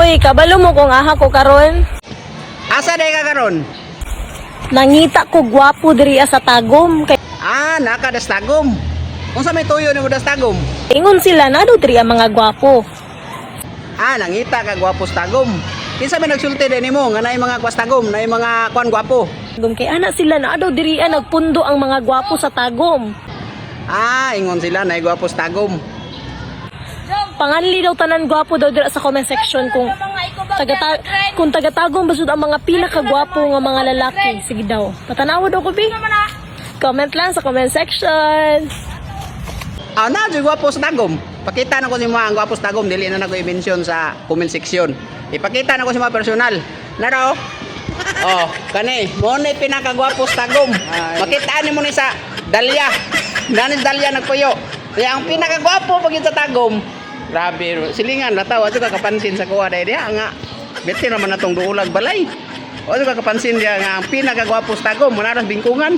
Uy, kabalo mo kung aha ko karon. Asa day ka karon? Nangita ko gwapo diri sa Tagum. Kay Naka dastagom. Unsa may tuyo ni mo dastagom? ingon sila na do diri ang mga gwapo. Nangita ka gwapo sa tagom. Kinsa may nagsulti din nimo nga naay mga kwastagom, naay mga kwan gwapo? Tagum kay ana sila na do diri nagpundo ang mga gwapo sa Tagum. Ingon sila naay gwapo sa tagom. Panganli daw tanan gwapo daw dira sa comment section kung taga-Tagum basud ang mga pila ka gwapo nga mga lalaki. Sige daw. Patanaw daw ko bi. Comment lang sa comment section. Na di gwapo sa tagom. Pakita na ko si mga ang gwapo sa tagom, dili na nako i-mention sa comment section. Ipakita na ko si mga personal. Naro. Kani, mo ni pinakagwapo sa tagom. Makita ni mo ni sa Dalya. Danis Dalya nagpuyo. Kaya ang pinakagwapo pag sa tagom. Grabe, silingan lataw ato ka kapansin sa kuha dai dia nga. Beti naman natong duulag balay. Ato ka kapansin dia nga ang pinakagwapo sa tagom, manaras bingkungan.